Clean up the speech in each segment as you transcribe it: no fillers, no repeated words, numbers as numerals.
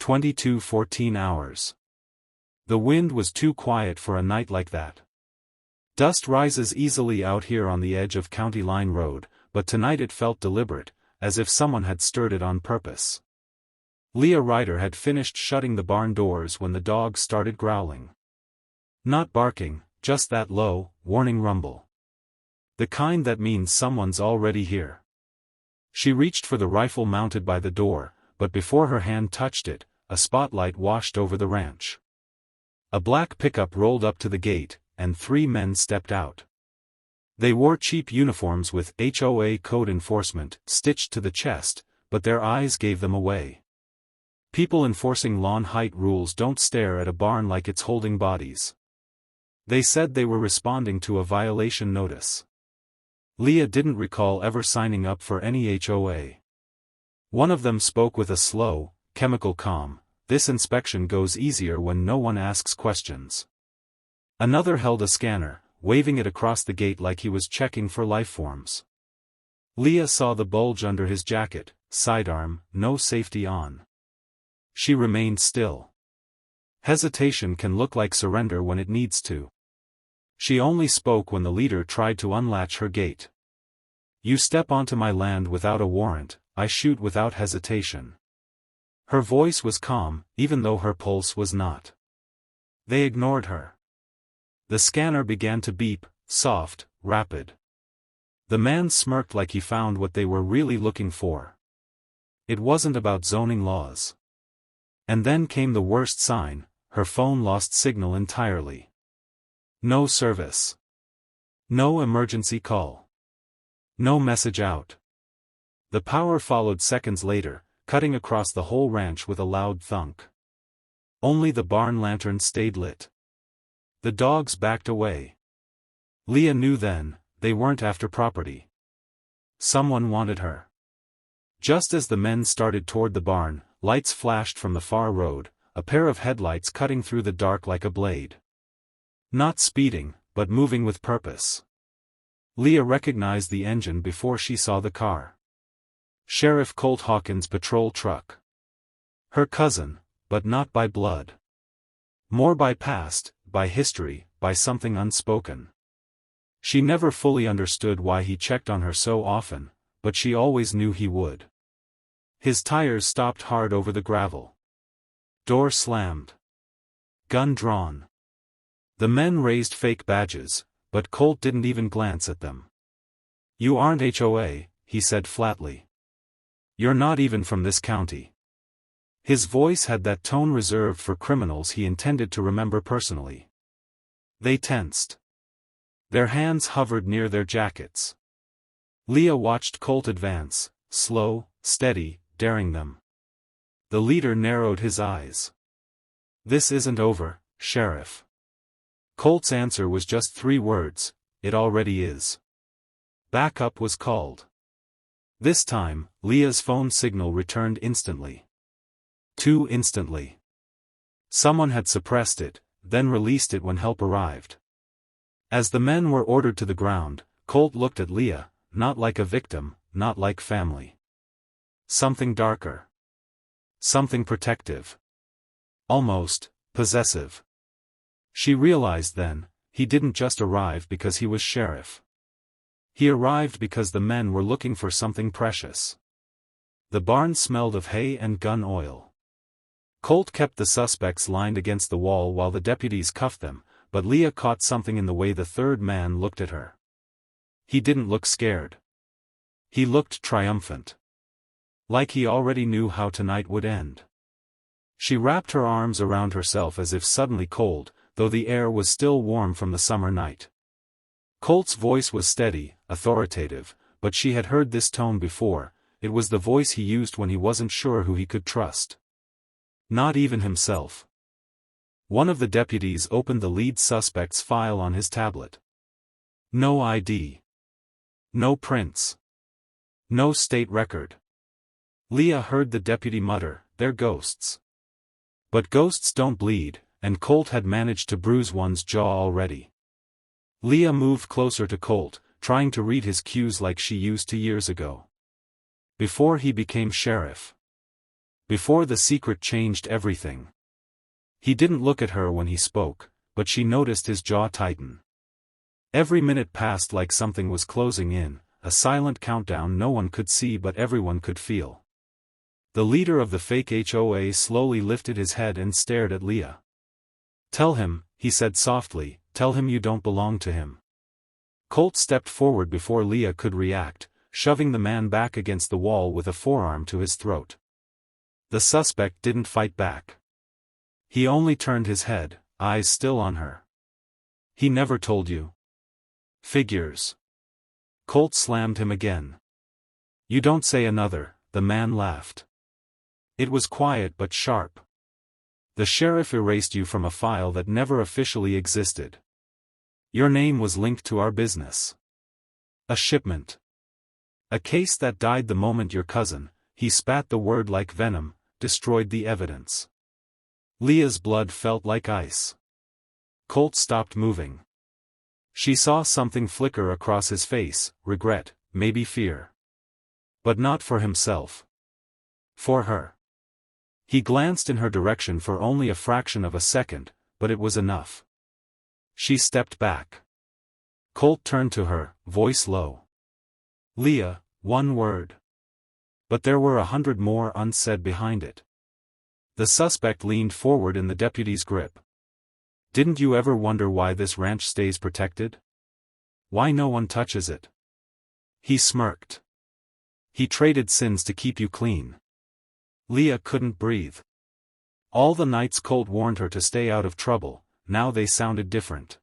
14 hours. The wind was too quiet for a night like that. Dust rises easily out here on the edge of County Line Road, but tonight it felt deliberate, as if someone had stirred it on purpose. Leah Ryder had finished shutting the barn doors when the dogs started growling. Not barking, just that low, warning rumble. The kind that means someone's already here. She reached for the rifle mounted by the door, but before her hand touched it, a spotlight washed over the ranch. A black pickup rolled up to the gate, and 3 men stepped out. They wore cheap uniforms with HOA code enforcement stitched to the chest, but their eyes gave them away. People enforcing lawn height rules don't stare at a barn like it's holding bodies. They said they were responding to a violation notice. Leah didn't recall ever signing up for any HOA. One of them spoke with a slow, chemical calm. This inspection goes easier when no one asks questions. Another held a scanner, waving it across the gate like he was checking for lifeforms. Leah saw the bulge under his jacket, sidearm, no safety on. She remained still. Hesitation can look like surrender when it needs to. She only spoke when the leader tried to unlatch her gate. You step onto my land without a warrant, I shoot without hesitation. Her voice was calm, even though her pulse was not. They ignored her. The scanner began to beep, soft, rapid. The man smirked like he found what they were really looking for. It wasn't about zoning laws. And then came the worst sign, her phone lost signal entirely. No service. No emergency call. No message out. The power followed seconds later, cutting across the whole ranch with a loud thunk. Only the barn lantern stayed lit. The dogs backed away. Leah knew then, they weren't after property. Someone wanted her. Just as the men started toward the barn, lights flashed from the far road, a pair of headlights cutting through the dark like a blade. Not speeding, but moving with purpose. Leah recognized the engine before she saw the car. Sheriff Colt Hawkins' patrol truck. Her cousin, but not by blood. More by past, by history, by something unspoken. She never fully understood why he checked on her so often, but she always knew he would. His tires stopped hard over the gravel. Door slammed. Gun drawn. The men raised fake badges, but Colt didn't even glance at them. You aren't HOA, he said flatly. You're not even from this county. His voice had that tone reserved for criminals he intended to remember personally. They tensed. Their hands hovered near their jackets. Leah watched Colt advance, slow, steady, daring them. The leader narrowed his eyes. This isn't over, Sheriff. Colt's answer was just 3 words, it already is. Backup was called. This time, Leah's phone signal returned instantly. Too instantly. Someone had suppressed it, then released it when help arrived. As the men were ordered to the ground, Colt looked at Leah, not like a victim, not like family. Something darker. Something protective. Almost possessive. She realized then, he didn't just arrive because he was sheriff. He arrived because the men were looking for something precious. The barn smelled of hay and gun oil. Colt kept the suspects lined against the wall while the deputies cuffed them, but Leah caught something in the way the third man looked at her. He didn't look scared. He looked triumphant. Like he already knew how tonight would end. She wrapped her arms around herself as if suddenly cold, though the air was still warm from the summer night. Colt's voice was steady, authoritative, but she had heard this tone before. It was the voice he used when he wasn't sure who he could trust. Not even himself. One of the deputies opened the lead suspect's file on his tablet. No ID. No prints. No state record. Leah heard the deputy mutter, "They're ghosts." But ghosts don't bleed, and Colt had managed to bruise one's jaw already. Leah moved closer to Colt, trying to read his cues like she used to years ago. Before he became sheriff. Before the secret changed everything. He didn't look at her when he spoke, but she noticed his jaw tighten. Every minute passed like something was closing in, a silent countdown no one could see but everyone could feel. The leader of the fake HOA slowly lifted his head and stared at Leah. "Tell him," he said softly, "tell him you don't belong to him." Colt stepped forward before Leah could react, shoving the man back against the wall with a forearm to his throat. The suspect didn't fight back. He only turned his head, eyes still on her. "He never told you." "Figures." Colt slammed him again. "You don't say another," the man laughed. It was quiet but sharp. "The sheriff erased you from a file that never officially existed. Your name was linked to our business. A shipment. A case that died the moment your cousin," he spat the word like venom, "destroyed the evidence." Leah's blood felt like ice. Colt stopped moving. She saw something flicker across his face, regret, maybe fear. But not for himself. For her. He glanced in her direction for only a fraction of a second, but it was enough. She stepped back. Colt turned to her, voice low. "Leah, one word." But there were 100 more unsaid behind it. The suspect leaned forward in the deputy's grip. "Didn't you ever wonder why this ranch stays protected? Why no one touches it?" He smirked. "He traded sins to keep you clean." Leah couldn't breathe. All the nights Colt warned her to stay out of trouble, now they sounded different.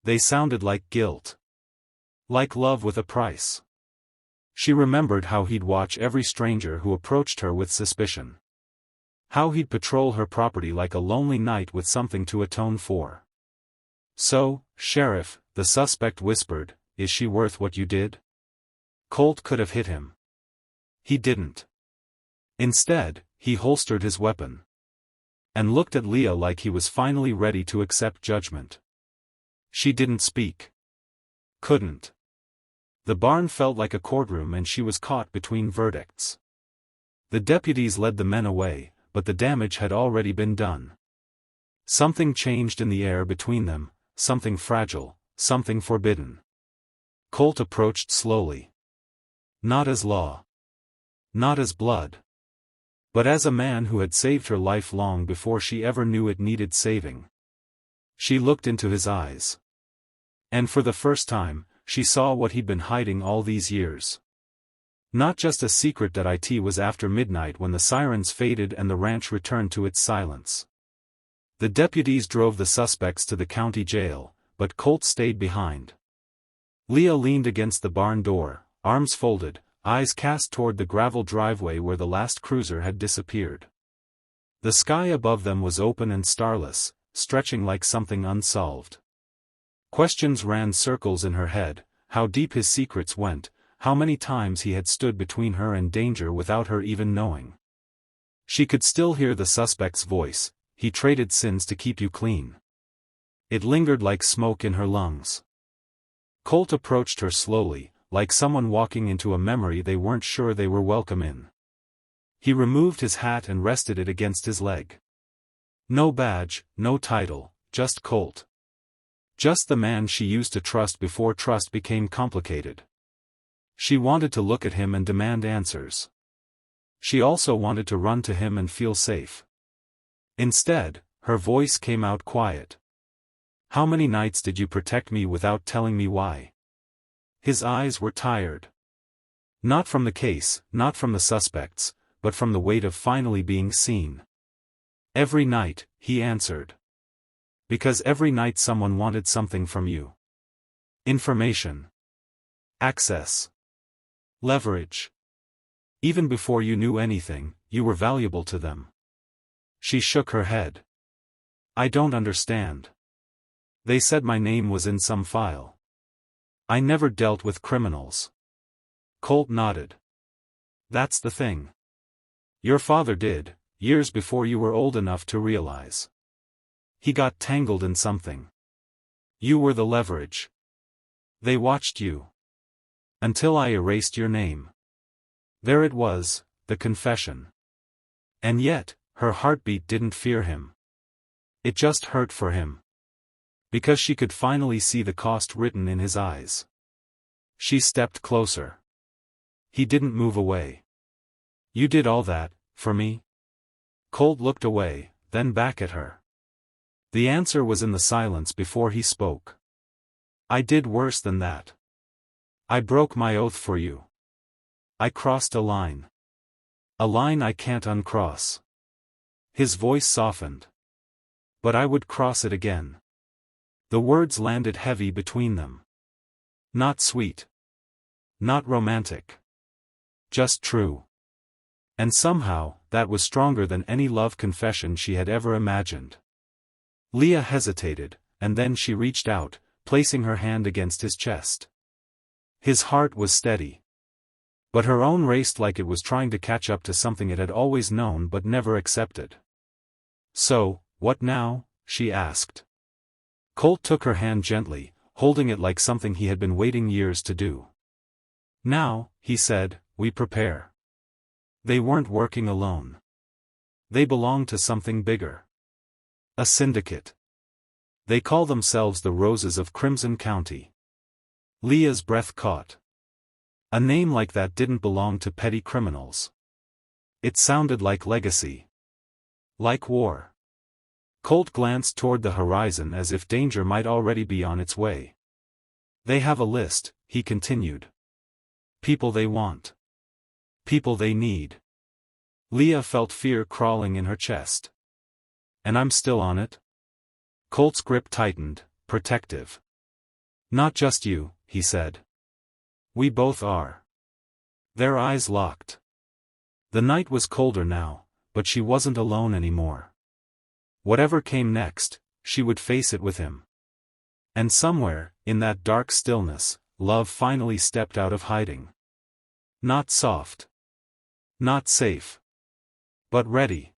They sounded like guilt. Like love with a price. She remembered how he'd watch every stranger who approached her with suspicion. How he'd patrol her property like a lonely knight with something to atone for. "So, Sheriff," the suspect whispered, "is she worth what you did?" Colt could have hit him. He didn't. Instead, he holstered his weapon. And looked at Leah like he was finally ready to accept judgment. She didn't speak. Couldn't. The barn felt like a courtroom and she was caught between verdicts. The deputies led the men away, but the damage had already been done. Something changed in the air between them, something fragile, something forbidden. Colt approached slowly. Not as law. Not as blood. But as a man who had saved her life long before she ever knew it needed saving. She looked into his eyes. And for the first time, she saw what he'd been hiding all these years. Not just a secret that it was after midnight when the sirens faded and the ranch returned to its silence. The deputies drove the suspects to the county jail, but Colt stayed behind. Leah leaned against the barn door, arms folded, eyes cast toward the gravel driveway where the last cruiser had disappeared. The sky above them was open and starless, stretching like something unsolved. Questions ran circles in her head, how deep his secrets went, how many times he had stood between her and danger without her even knowing. She could still hear the suspect's voice, "He traded sins to keep you clean." It lingered like smoke in her lungs. Colt approached her slowly, like someone walking into a memory they weren't sure they were welcome in. He removed his hat and rested it against his leg. No badge, no title, just Colt. Just the man she used to trust before trust became complicated. She wanted to look at him and demand answers. She also wanted to run to him and feel safe. Instead, her voice came out quiet. "How many nights did you protect me without telling me why?" His eyes were tired. Not from the case, not from the suspects, but from the weight of finally being seen. "Every night," he answered. "Because every night someone wanted something from you. Information. Access. Leverage. Even before you knew anything, you were valuable to them." She shook her head. "I don't understand. They said my name was in some file. I never dealt with criminals." Colt nodded. "That's the thing. Your father did, years before you were old enough to realize. He got tangled in something. You were the leverage. They watched you. Until I erased your name. There it was, the confession. And yet, her heartbeat didn't fear him. It just hurt for him. Because she could finally see the cost written in his eyes. She stepped closer. He didn't move away. "You did all that, for me?" Colt looked away, then back at her. The answer was in the silence before he spoke. "I did worse than that. I broke my oath for you. I crossed a line. A line I can't uncross." His voice softened. "But I would cross it again." The words landed heavy between them. Not sweet. Not romantic. Just true. And somehow, that was stronger than any love confession she had ever imagined. Leah hesitated, and then she reached out, placing her hand against his chest. His heart was steady. But her own raced like it was trying to catch up to something it had always known but never accepted. "So, what now?" she asked. Colt took her hand gently, holding it like something he had been waiting years to do. "Now," he said, "we prepare." They weren't working alone. They belonged to something bigger. A syndicate. They call themselves the Roses of Crimson County. Leah's breath caught. A name like that didn't belong to petty criminals. It sounded like legacy. Like war. Colt glanced toward the horizon as if danger might already be on its way. "They have a list," he continued. "People they want. People they need." Leah felt fear crawling in her chest. "And I'm still on it?" Colt's grip tightened, protective. "Not just you," he said. "We both are." Their eyes locked. The night was colder now, but she wasn't alone anymore. Whatever came next, she would face it with him. And somewhere, in that dark stillness, love finally stepped out of hiding. Not soft. Not safe. But ready.